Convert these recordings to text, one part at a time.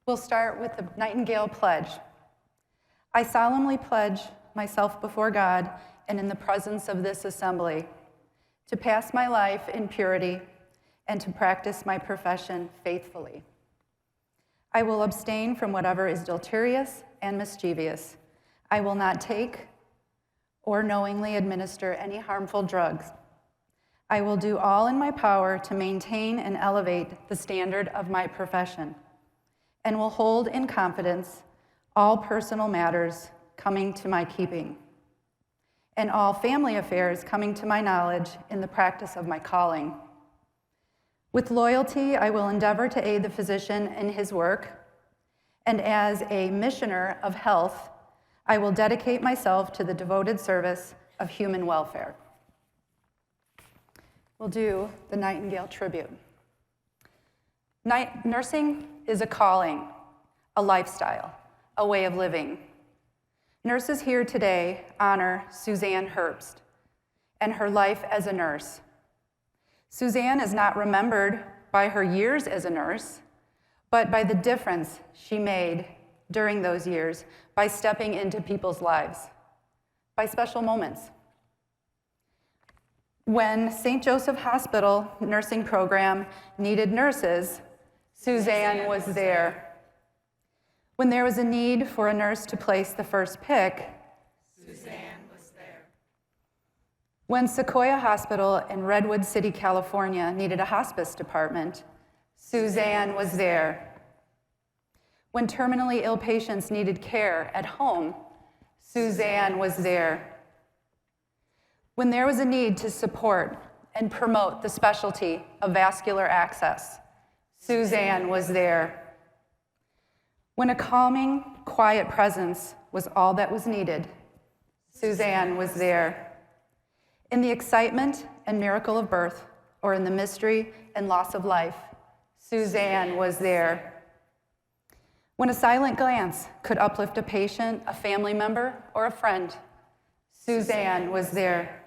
We'll start with the Nightingale Pledge. I solemnly pledge myself before God and in the presence of this assembly to pass my life in purity and to practice my profession faithfully. I will abstain from whatever is deleterious and mischievous. I will not take or knowingly administer any harmful drugs. I will do all in my power to maintain and elevate the standard of my profession, and will hold in confidence all personal matters coming to my keeping, and all family affairs coming to my knowledge in the practice of my calling. With loyalty, I will endeavor to aid the physician in his work, and as a missioner of health, I will dedicate myself to the devoted service of human welfare. We'll do the Nightingale Tribute. Nursing is a calling, a lifestyle, a way of living. Nurses here today honor Suzanne Herbst and her life as a nurse. Suzanne is not remembered by her years as a nurse, but by the difference she made during those years by stepping into people's lives, by special moments. When St. Joseph Hospital nursing program needed nurses, Suzanne was there. When there was a need for a nurse to place the first pick, Suzanne was there. When Sequoia Hospital in Redwood City, California needed a hospice department, Suzanne was there. When terminally ill patients needed care at home, Suzanne was there. When there was a need to support and promote the specialty of vascular access, Suzanne was there. When a calming, quiet presence was all that was needed, Suzanne was there. In the excitement and miracle of birth, or in the mystery and loss of life, Suzanne was there. When a silent glance could uplift a patient, a family member, or a friend, Suzanne was there.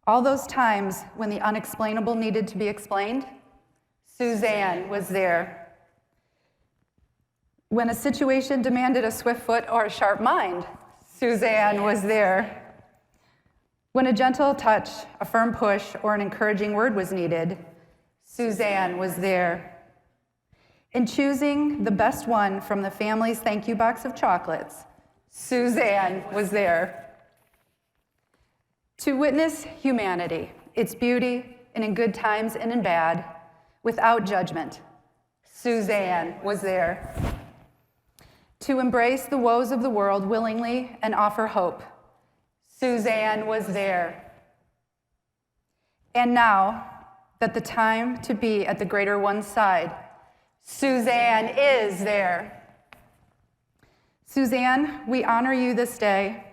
All those times when the unexplainable needed to be explained, Suzanne was there. When a situation demanded a swift foot or a sharp mind, Suzanne was there. When a gentle touch, a firm push, or an encouraging word was needed, Suzanne was there. In choosing the best one from the family's thank you box of chocolates, Suzanne was there. To witness humanity, its beauty, and in good times and in bad, without judgment, Suzanne was there. To embrace the woes of the world willingly and offer hope, Suzanne was there. And now that the time to be at the greater one's side, Suzanne is there. Suzanne, we honor you this day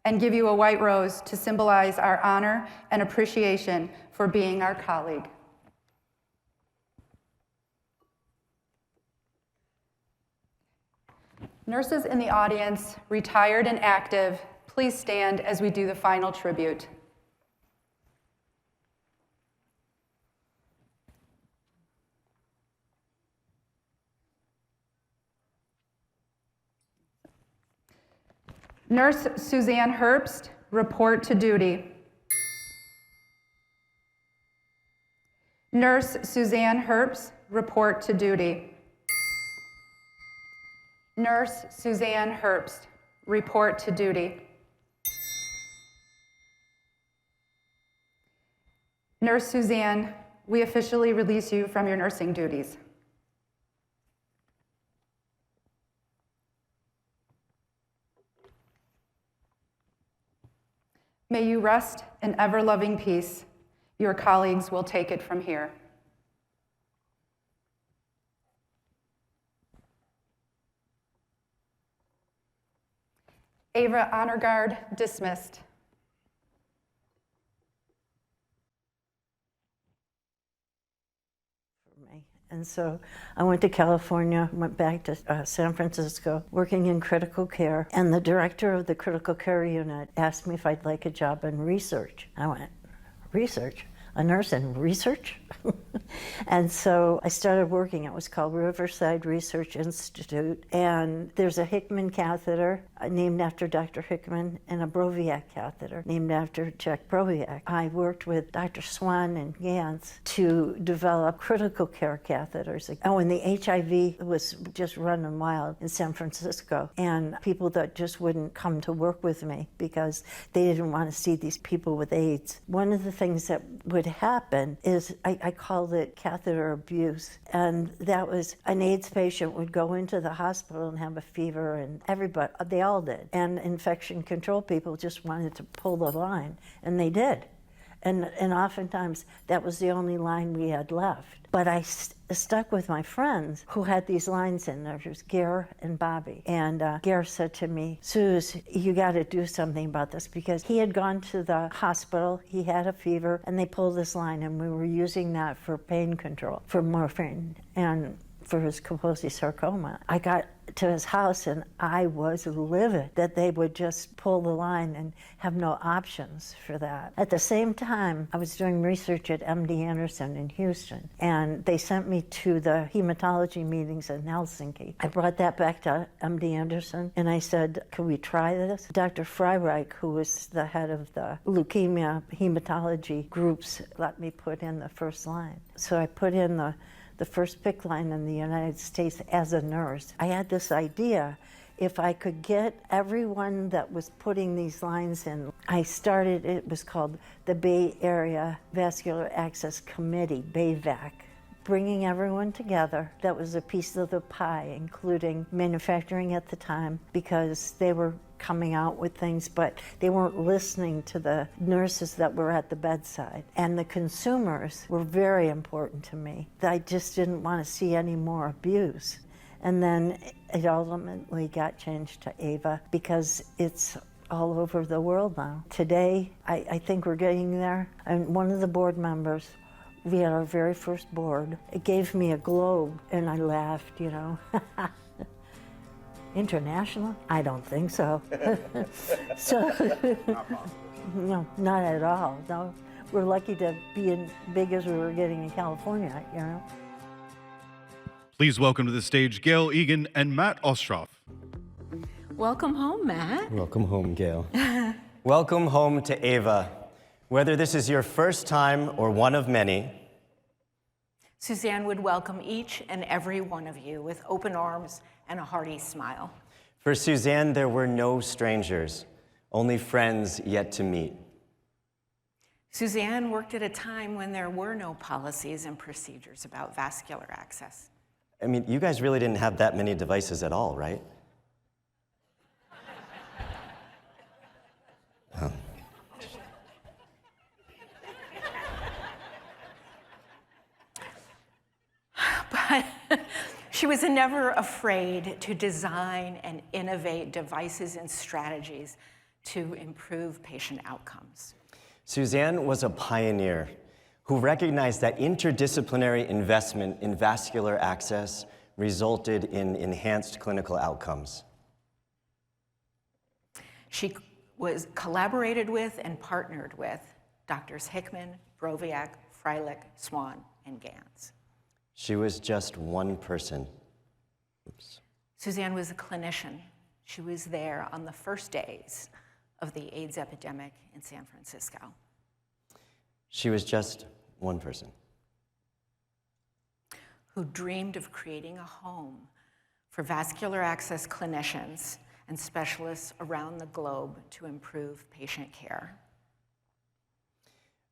and give you a white rose to symbolize our honor and appreciation for being our colleague. Nurses in the audience, retired and active, please stand as we do the final tribute. Nurse Suzanne Herbst, report to duty. Nurse Suzanne Herbst, report to duty. Nurse Suzanne Herbst, report to duty. Nurse Suzanne, we officially release you from your nursing duties. May you rest in ever-loving peace. Your colleagues will take it from here. Ava Honor Guard, dismissed. And so I went to California, went back to San Francisco, working in critical care. And the director of the critical care unit asked me if I'd like a job in research. I went, research? a nurse in research. And so I started working. It was called Riverside Research Institute. And there's a Hickman catheter named after Dr. Hickman and a Broviac catheter named after Jack Broviac. I worked with Dr. Swan and Gantz to develop critical care catheters. Oh, and the HIV was just running wild in San Francisco. And people that just wouldn't come to work with me because they didn't want to see these people with AIDS. One of the things that would happen is I called it catheter abuse. And that was an AIDS patient would go into the hospital and have a fever, and everybody, they all did. And infection control people just wanted to pull the line, and they did. And oftentimes that was the only line we had left. But I stuck with my friends who had these lines in there. There's Gare and Bobby. And Gare said to me, Suze, you got to do something about this, because he had gone to the hospital, he had a fever, and they pulled this line, and we were using that for pain control, for morphine, and for his Kaposi sarcoma. I got to his house and I was livid that they would just pull the line and have no options for that. At the same time, I was doing research at MD Anderson in Houston, and they sent me to the hematology meetings in Helsinki. I brought that back to MD Anderson and I said, can we try this? Dr. Freireich, who was the head of the leukemia hematology groups, let me put in the first line. So I put in the first PICC line in the United States as a nurse. I had this idea, if I could get everyone that was putting these lines in, I started, it was called the Bay Area Vascular Access Committee, BAVAC, bringing everyone together. That was a piece of the pie, including manufacturing at the time, because they were coming out with things, but they weren't listening to the nurses that were at the bedside. And the consumers were very important to me. I just didn't want to see any more abuse. And then it ultimately got changed to AVA, because it's all over the world now. Today, I think we're getting there. And one of the board members, we had our very first board, it gave me a globe, and I laughed, you know. International? I don't think so. No, not at all. No, we're lucky to be as big as we were getting in California, you know. Please welcome to the stage Gail Egan and Matt Ostroff. Welcome home, Matt. Welcome home, Gail. Welcome home to AVA. Whether this is your first time or one of many, Suzanne would welcome each and every one of you with open arms and a hearty smile. for Suzanne, there were no strangers, only friends yet to meet. Suzanne worked at a time when there were no policies and procedures about vascular access. I mean, you guys really didn't have that many devices at all, right? But she was never afraid to design and innovate devices and strategies to improve patient outcomes. Suzanne was a pioneer who recognized that interdisciplinary investment in vascular access resulted in enhanced clinical outcomes. She was collaborated with and partnered with Drs. Hickman, Broviac, Freilich, Swan, and Gantz. She was just one person. Oops. Suzanne was a clinician. She was there on the first days of the AIDS epidemic in San Francisco. She was just one person. Who dreamed of creating a home for vascular access clinicians and specialists around the globe to improve patient care.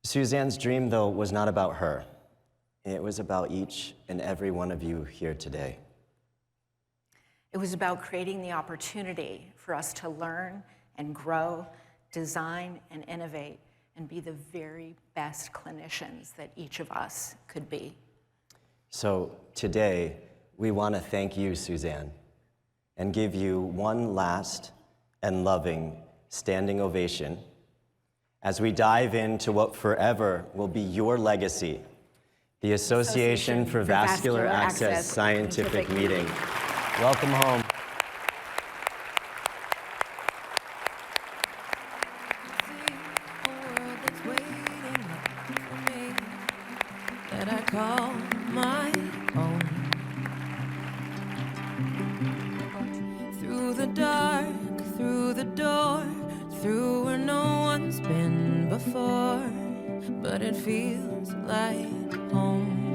Suzanne's dream, though, was not about her. It was about each and every one of you here today. It was about creating the opportunity for us to learn and grow, design and innovate, and be the very best clinicians that each of us could be. So today, we want to thank you, Suzanne, and give you one last and loving standing ovation as we dive into what forever will be your legacy, the Association for Vascular Access Scientific Meeting. Welcome home. that I call my own. Through the dark, through the door, through where no one's been before, but it feels like home.